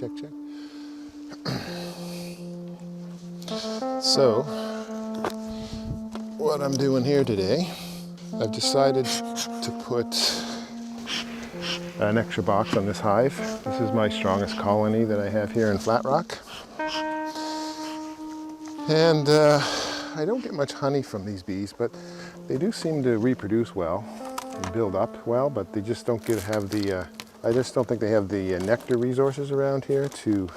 check, check. So, what I'm doing here today, I've decided to put an extra box on this hive. This is my strongest colony that I have here in Flat Rock. And I don't get much honey from these bees, but they do seem to reproduce well and build up well, but they just don't have the, I just don't think they have the nectar resources around here to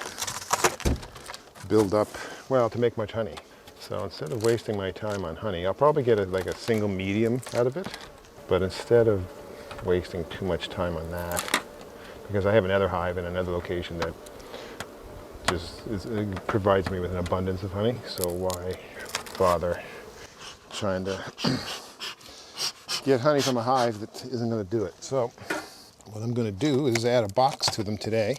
build up, well, to make much honey. So instead of wasting my time on honey, I'll probably get like a single medium out of it, but instead of wasting too much time on that, because I have another hive in another location that just it provides me with an abundance of honey, so why bother trying to get honey from a hive that isn't going to do it. So what I'm going to do is add a box to them today.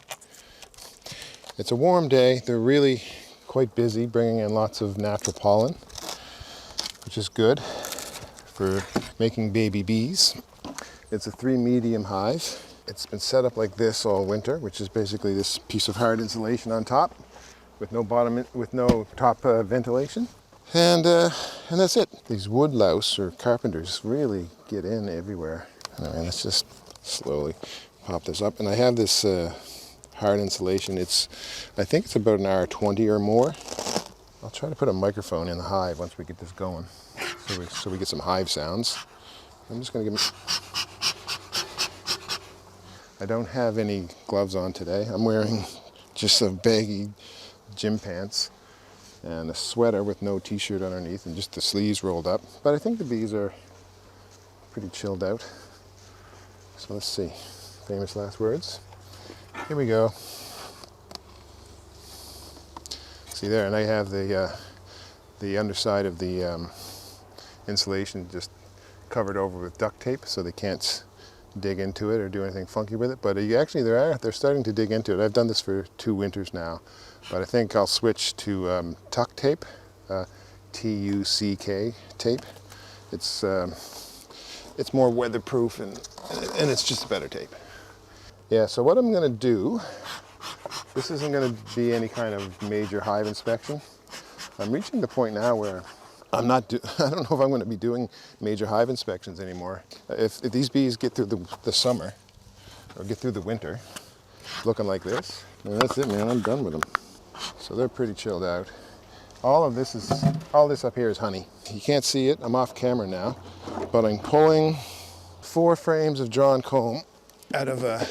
It's a warm day. They're really quite busy bringing in lots of natural pollen, which is good for making baby bees. It's a 3 medium hive. It's been set up like this all winter, which is basically this piece of hard insulation on top with no bottom, with no top ventilation. And that's it. These wood louse or carpenters really get in everywhere. All right, let's just slowly pop this up. And I have this hard insulation. I think it's about an hour 20 or more. I'll try to put a microphone in the hive once we get this going, so we get some hive sounds. I'm just going to I don't have any gloves on today. I'm wearing just some baggy gym pants and a sweater with no t-shirt underneath and just the sleeves rolled up. But I think the bees are pretty chilled out. So let's see. Famous last words. Here we go. See there, and I have the underside of the insulation just covered over with duct tape so they can't dig into it or do anything funky with it. But actually they're starting to dig into it. I've done this for 2 winters now, but I think I'll switch to tuck tape, T-U-C-K tape. It's more weatherproof and it's just a better tape. Yeah, so what I'm going to do, this isn't going to be any kind of major hive inspection. I'm reaching the point now where I don't know if I'm going to be doing major hive inspections anymore. If these bees get through the summer, or get through the winter, looking like this, then that's it, man, I'm done with them. So they're pretty chilled out. All this up here is honey. You can't see it, I'm off camera now, but I'm pulling 4 frames of drawn comb out of a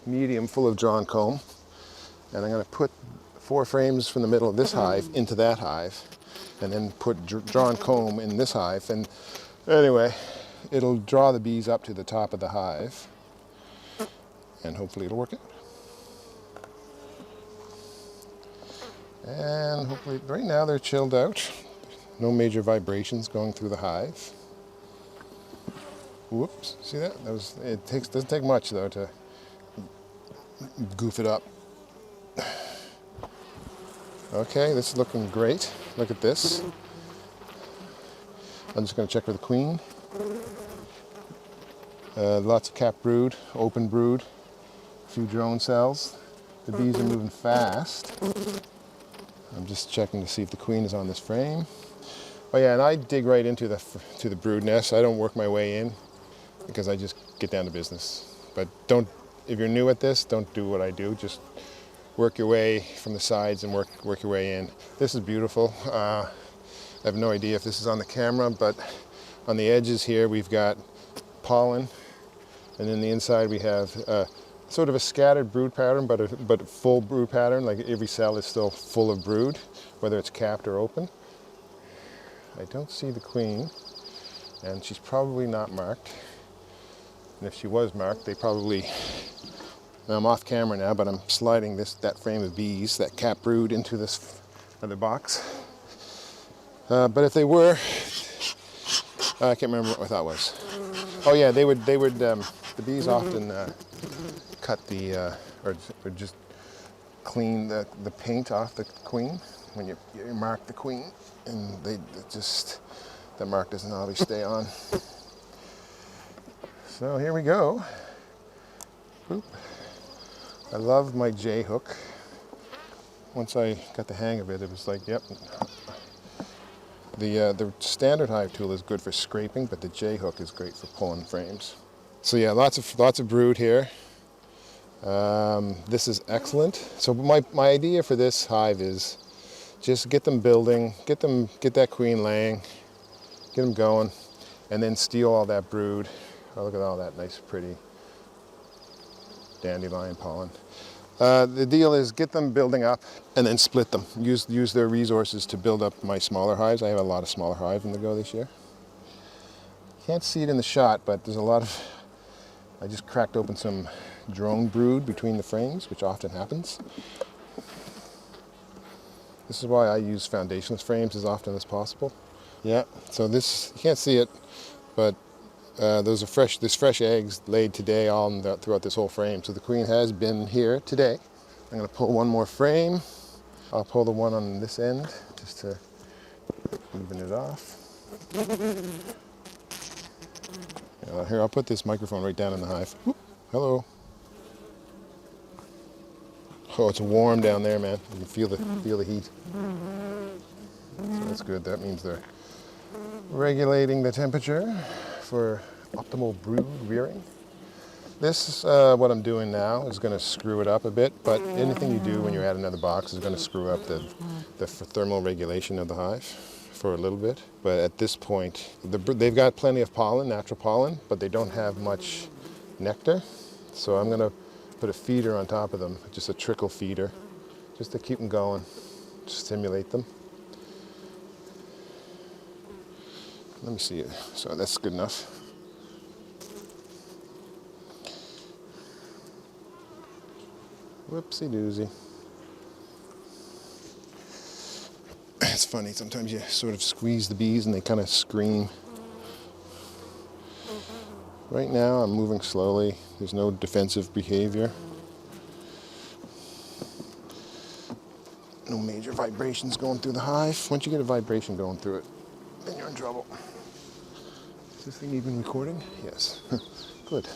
medium full of drawn comb, and I'm going to put 4 frames from the middle of this hive into that hive, and then put drawn comb in this hive. And anyway, it'll draw the bees up to the top of the hive, and hopefully it'll work out. And hopefully, right now they're chilled out. No major vibrations going through the hive. Whoops, see that? Doesn't take much though to goof it up. Okay, this is looking great. Look at this. I'm just going to check for the queen. Lots of capped brood, open brood, a few drone cells. The bees are moving fast. I'm just checking to see if the queen is on this frame. Oh yeah, and I dig right into the brood nest. I don't work my way in because I just get down to business. But if you're new at this, don't do what I do. Just work your way from the sides and work your way in. This is beautiful. I have no idea if this is on the camera, but on the edges here we've got pollen, and in the inside we have sort of a scattered brood pattern, but a full brood pattern. Like every cell is still full of brood, whether it's capped or open. I don't see the queen, and she's probably not marked. And if she was marked, they probably. Now I'm off camera now, but I'm sliding that frame of bees, that cap brood, into this other box. But if they were, I can't remember what my thought was. Oh yeah, they would. The bees often cut or just clean the paint off the queen when you mark the queen, and the mark doesn't always stay on. So here we go. Boop. I love my J hook. once I got the hang of it, it was like, yep. The standard hive tool is good for scraping, but the J-hook is great for pulling frames. So yeah, lots of brood here. This is excellent. So my idea for this hive is just get them building, get that queen laying, get them going, and then steal all that brood. Oh, look at all that nice, pretty dandelion pollen. The deal is get them building up and then split them. Use their resources to build up my smaller hives. I have a lot of smaller hives in the go this year. Can't see it in the shot, but there's a lot of, I just cracked open some drone brood between the frames, which often happens. This is why I use foundationless frames as often as possible. Yeah, so this, you can't see it, but those are fresh. There's fresh eggs laid today throughout this whole frame. So the queen has been here today. I'm going to pull one more frame. I'll pull the one on this end just to even it off. Here, I'll put this microphone right down in the hive. Whoop. Hello. Oh, it's warm down there, man. You can feel the heat. So that's good. That means they're regulating the temperature for optimal brood rearing. This, what I'm doing now, is going to screw it up a bit, but anything you do when you add another box is going to screw up the thermal regulation of the hive for a little bit. But at this point, they've got plenty of pollen, natural pollen, but they don't have much nectar. So I'm going to put a feeder on top of them, just a trickle feeder, just to keep them going, to stimulate them. Let me see it. So that's good enough. Whoopsie doozy. It's funny, sometimes you sort of squeeze the bees and they kind of scream. Right now I'm moving slowly. There's no defensive behavior. No major vibrations going through the hive. Once you get a vibration going through it, then you're in trouble. Is this thing even recording? Yes. Good.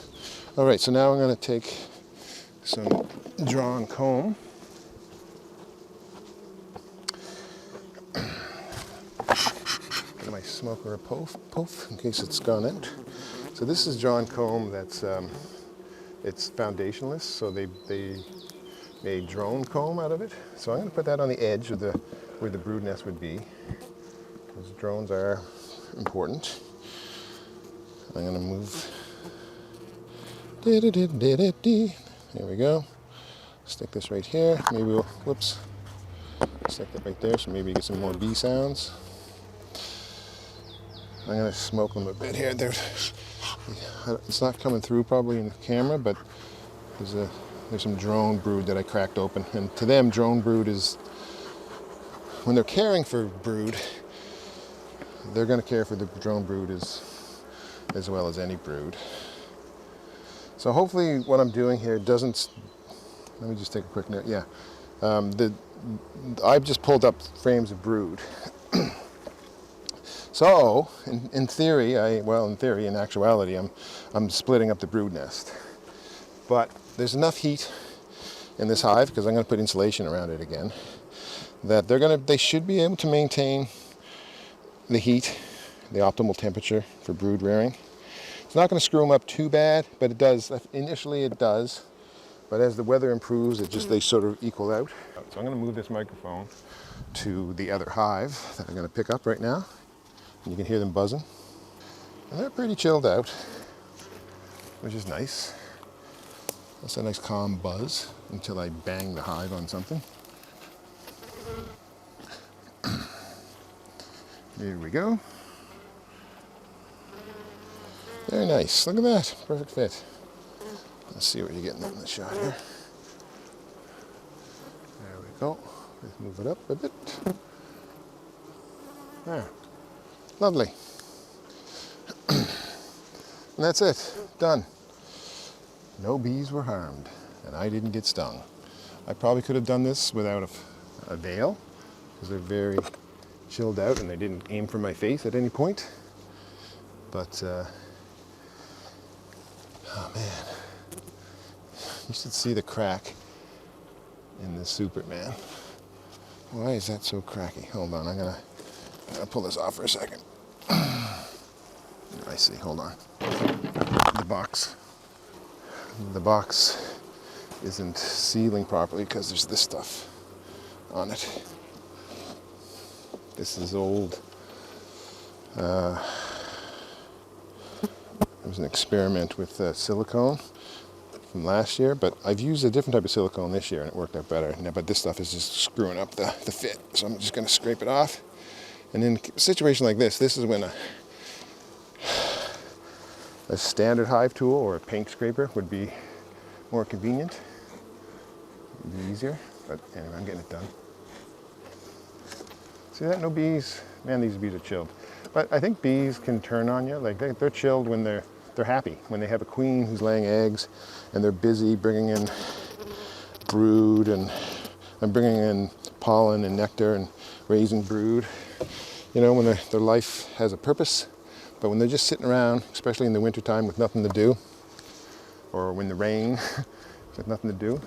All right, so now I'm going to take some drawn comb. Get my smoker a puff in case it's gone out. So this is drawn comb that's it's foundationless, so they made drone comb out of it. So I'm going to put that on the edge of where the brood nest would be, because drones are important. I'm going to move. There we go. Stick this right here. Maybe we'll, whoops, stick that right there so maybe you get some more bee sounds. I'm going to smoke them a bit here. It's not coming through probably in the camera, but there's some drone brood that I cracked open. And to them, drone brood is, when they're caring for brood, they're going to care for the drone brood as well as any brood. So hopefully what I'm doing here doesn't, let me just take a quick note, yeah. I've just pulled up frames of brood. So, in theory, in actuality, I'm splitting up the brood nest. But there's enough heat in this hive, because I'm going to put insulation around it again, that they should be able to maintain the heat, the optimal temperature for brood rearing. It's not going to screw them up too bad, but it does. Initially it does, but as the weather improves, they sort of equal out. So I'm going to move this microphone to the other hive that I'm going to pick up right now. You can hear them buzzing. And they're pretty chilled out, which is nice. That's a nice calm buzz until I bang the hive on something. There we go. Very nice. Look at that. Perfect fit. Let's see what you're getting in the shot here. There we go. Let's move it up a bit. There. Lovely. And that's it. Done. No bees were harmed, and I didn't get stung. I probably could have done this without a veil, because they're very chilled out and they didn't aim for my face at any point. But, oh man, you should see the crack in this Superman. Why is that so cracky? Hold on, I'm gonna pull this off for a second. I see, hold on. The box isn't sealing properly because there's this stuff on it. This is old. It was an experiment with silicone from last year, but I've used a different type of silicone this year and it worked out better. But this stuff is just screwing up the fit, so I'm just going to scrape it off. And in a situation like this is when a standard hive tool or a paint scraper would be more convenient. It'd be easier, but anyway, I'm getting it done. See that? No bees. Man, these bees are chilled. But I think bees can turn on you. Like they're chilled when they're happy. When they have a queen who's laying eggs and they're busy bringing in brood and bringing in pollen and nectar and raising brood. You know, when their life has a purpose. But when they're just sitting around, especially in the wintertime with nothing to do, or when the rain with nothing to do,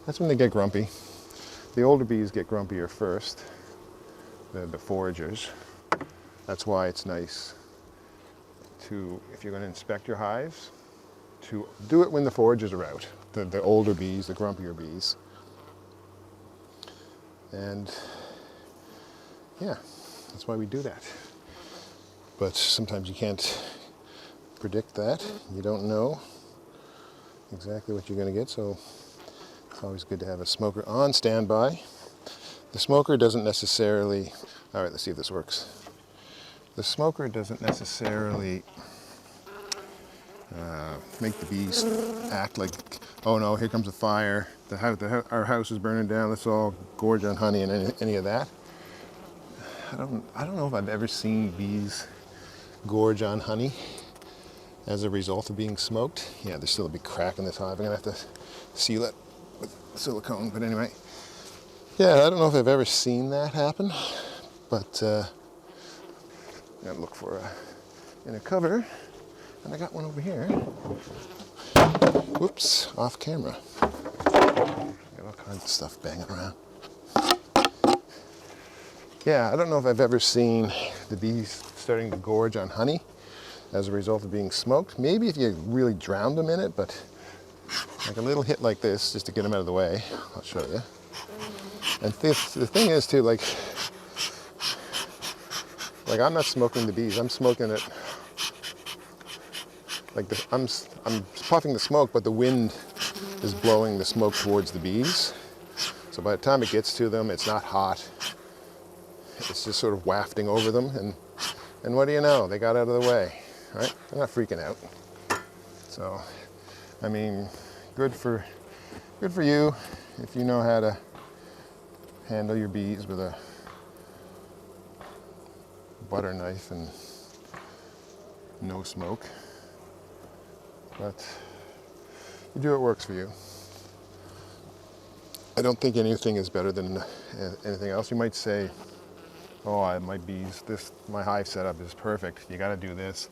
that's when they get grumpy. The older bees get grumpier first, the foragers. That's why it's nice to, if you're going to inspect your hives, to do it when the foragers are out, the older bees, the grumpier bees. And yeah, that's why we do that. But sometimes you can't predict that. You don't know exactly what you're going to get, so it's always good to have a smoker on standby. The smoker doesn't necessarily, all right, let's see if this works. The smoker doesn't necessarily make the bees act like, oh no, here comes a fire, our house is burning down, let's all gorge on honey and any of that. I don't know if I've ever seen bees gorge on honey as a result of being smoked. Yeah, there's still a big crack in this hive. I'm gonna have to seal it with silicone, but anyway. Yeah, I don't know if I've ever seen that happen, but I'm gonna look for in a cover, and I got one over here. Whoops, off camera. Got all kinds of stuff banging around. Yeah, I don't know if I've ever seen the bees starting to gorge on honey as a result of being smoked. Maybe if you really drowned them in it, but like a little hit like this, just to get them out of the way. I'll show you. And the thing is too, like I'm not smoking the bees. I'm smoking it. Like I'm puffing the smoke, but the wind is blowing the smoke towards the bees. So by the time it gets to them, it's not hot. It's just sort of wafting over them, and what do you know? They got out of the way, right? They're not freaking out. So, I mean, good for you if you know how to handle your bees with a butter knife and no smoke. But you do what works for you. I don't think anything is better than anything else. You might say, oh, my hive setup is perfect. You got to do this.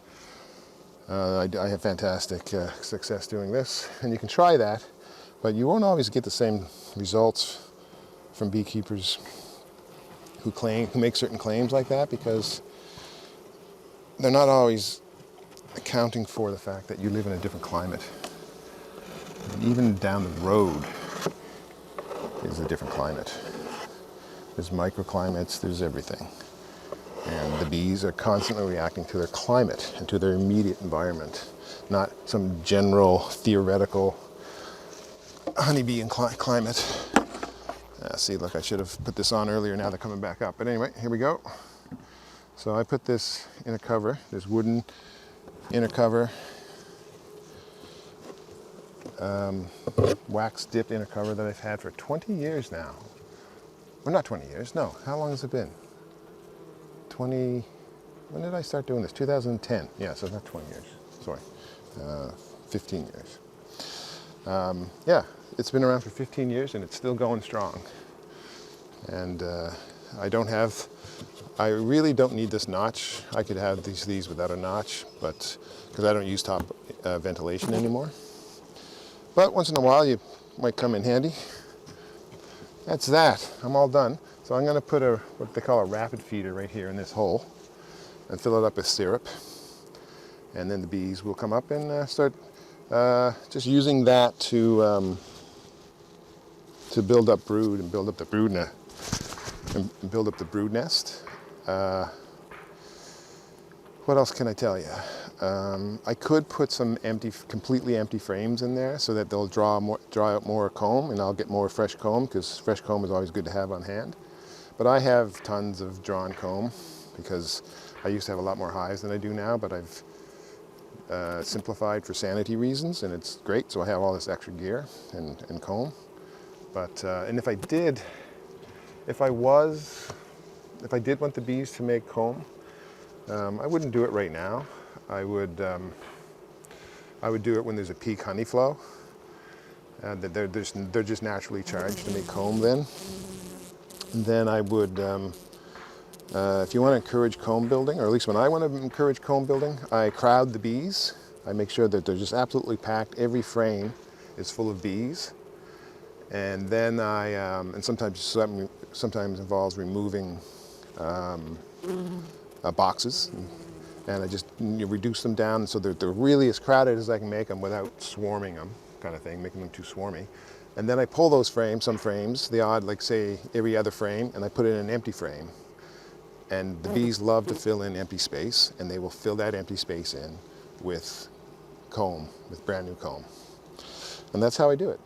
I have fantastic success doing this, and you can try that, but you won't always get the same results from beekeepers who make certain claims like that, because they're not always accounting for the fact that you live in a different climate. And even down the road is a different climate. There's microclimates, there's everything. And the bees are constantly reacting to their climate and to their immediate environment, not some general theoretical honeybee climate. See, look, I should have put this on earlier, now they're coming back up. But anyway, here we go. So I put this in a cover, this wooden inner cover, wax dipped inner cover that I've had for 20 years now. Well, not 20 years, no. How long has it been? When did I start doing this? 2010. Yeah, so not 20 years. Sorry. 15 years. Yeah, it's been around for 15 years and it's still going strong. And I really don't need this notch. I could have these without a notch, but because I don't use top ventilation anymore. But once in a while, you might come in handy. that's that. I'm all done. So I'm going to put what they call a rapid feeder right here in this hole and fill it up with syrup. And then the bees will come up and start just using that to build up brood and build up the brood nest. And build up the brood nest. What else can I tell you? I could put some completely empty frames in there so that they'll draw out more comb, and I'll get more fresh comb, because fresh comb is always good to have on hand. But I have tons of drawn comb because I used to have a lot more hives than I do now, but I've simplified for sanity reasons, and it's great. So I have all this extra gear and comb. But and if I did want the bees to make comb, I wouldn't do it right now. I would do it when there's a peak honey flow. They're just naturally charged to make comb then. And then I would, if you want to encourage comb building, or at least when I want to encourage comb building, I crowd the bees. I make sure that they're just absolutely packed. Every frame is full of bees. And then and sometimes involves removing boxes, and I just reduce them down so they're really as crowded as I can make them without swarming them, kind of thing, making them too swarmy. And then I pull those frames, some frames, the odd, like say every other frame, and I put it in an empty frame. And the bees love to fill in empty space, and they will fill that empty space in with comb, with brand new comb. And that's how I do it.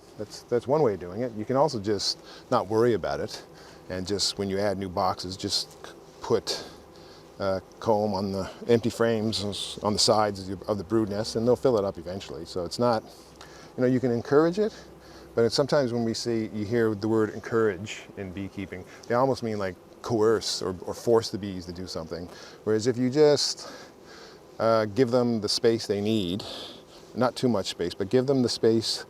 That's one way of doing it. You can also just not worry about it, and just when you add new boxes, just put comb on the empty frames on the sides of the brood nest, and they'll fill it up eventually. So it's not, you can encourage it, but sometimes when you hear the word encourage in beekeeping, they almost mean like coerce or force the bees to do something. Whereas if you just give them the space they need, not too much space, but give them the space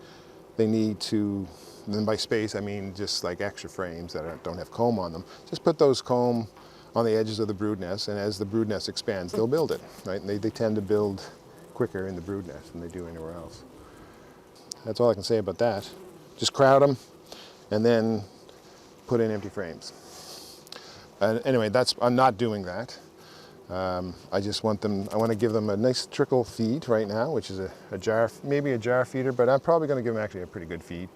they need to, and by space I mean just like extra frames that don't have comb on them, just put those comb on the edges of the brood nest, and as the brood nest expands, they'll build it, right? And they tend to build quicker in the brood nest than they do anywhere else. That's all I can say about that. Just crowd them, and then put in empty frames. Anyway, I'm not doing that. I just want to give them a nice trickle feed right now, which is a jar, maybe a jar feeder, but I'm probably going to give them actually a pretty good feed.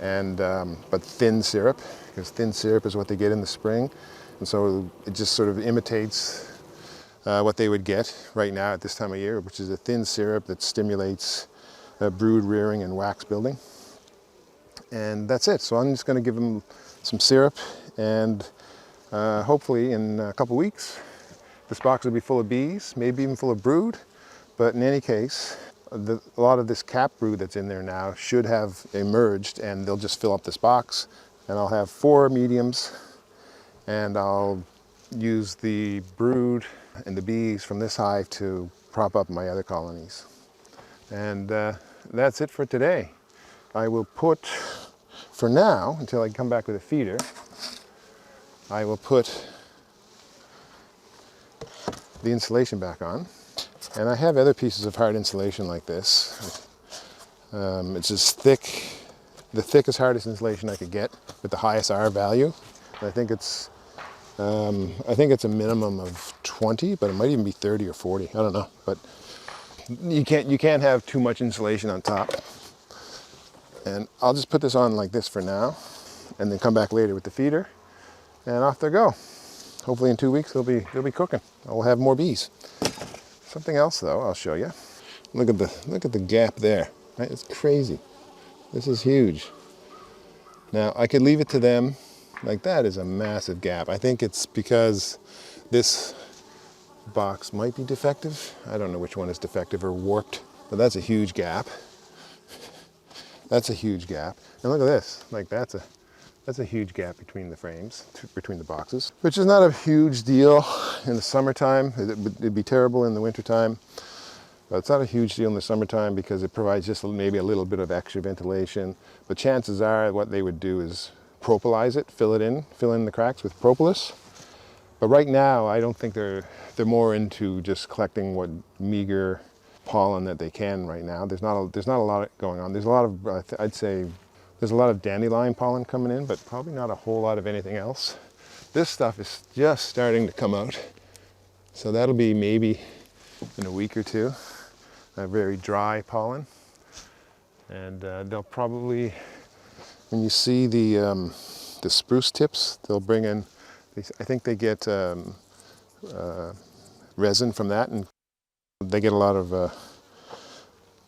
And but thin syrup, because thin syrup is what they get in the spring. And so it just sort of imitates what they would get right now at this time of year, which is a thin syrup that stimulates brood rearing and wax building. And that's it. So I'm just going to give them some syrup, and hopefully in a couple weeks, this box will be full of bees, maybe even full of brood. But in any case, a lot of this cap brood that's in there now should have emerged, and they'll just fill up this box. And I'll have 4 mediums, and I'll use the brood and the bees from this hive to prop up my other colonies. And that's it for today. I will put, for now, until I come back with a feeder, I will put the insulation back on. And I have other pieces of hard insulation like this. It's just thick, the thickest, hardest insulation I could get with the highest R value. And I think it's a minimum of 20, but it might even be 30 or 40. I don't know, but you can't have too much insulation on top. And I'll just put this on like this for now, and then come back later with the feeder, and off they go. Hopefully in 2 weeks they'll be cooking. I'll have more bees. Something else though, I'll show you. Look at the gap there. Right? It's crazy. This is huge. Now I could leave it to them. Like, that is a massive gap. I think it's because this box might be defective. I don't know which one is defective or warped, but that's a huge gap. That's a huge gap. And look at this. Like, that's a huge gap between the frames, between the boxes, which is not a huge deal in the summertime. It'd be terrible in the wintertime. But it's not a huge deal in the summertime because it provides just maybe a little bit of extra ventilation. But chances are what they would do is propolis it, fill in the cracks with propolis. But right now, I don't think they're more into just collecting what meager pollen that they can right now. There's not a lot going on. There's a lot of, I'd say, There's a lot of dandelion pollen coming in, but probably not a whole lot of anything else. This stuff is just starting to come out. So that'll be maybe in a week or two, a very dry pollen. And they'll probably, when you see the spruce tips, they'll bring in, I think they get resin from that, and they get a lot of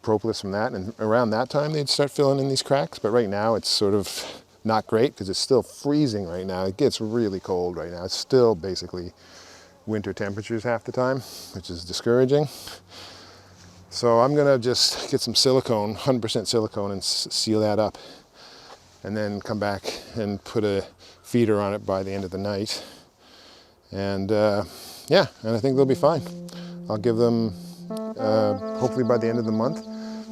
propolis from that, and around that time they'd start filling in these cracks. But right now it's sort of not great because it's still freezing right now. It gets really cold right now. It's still basically winter temperatures half the time, which is discouraging. So I'm gonna just get some silicone, 100% silicone, and seal that up, and then come back and put a feeder on it by the end of the night. And yeah, and I think they'll be fine. I'll give them, hopefully by the end of the month,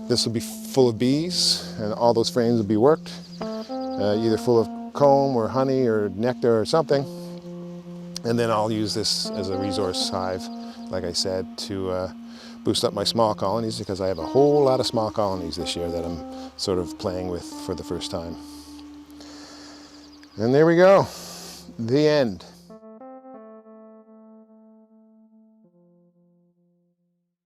this will be full of bees, and all those frames will be worked, either full of comb or honey or nectar or something. And then I'll use this as a resource hive, like I said, to boost up my small colonies, because I have a whole lot of small colonies this year that I'm sort of playing with for the first time. And there we go, the end.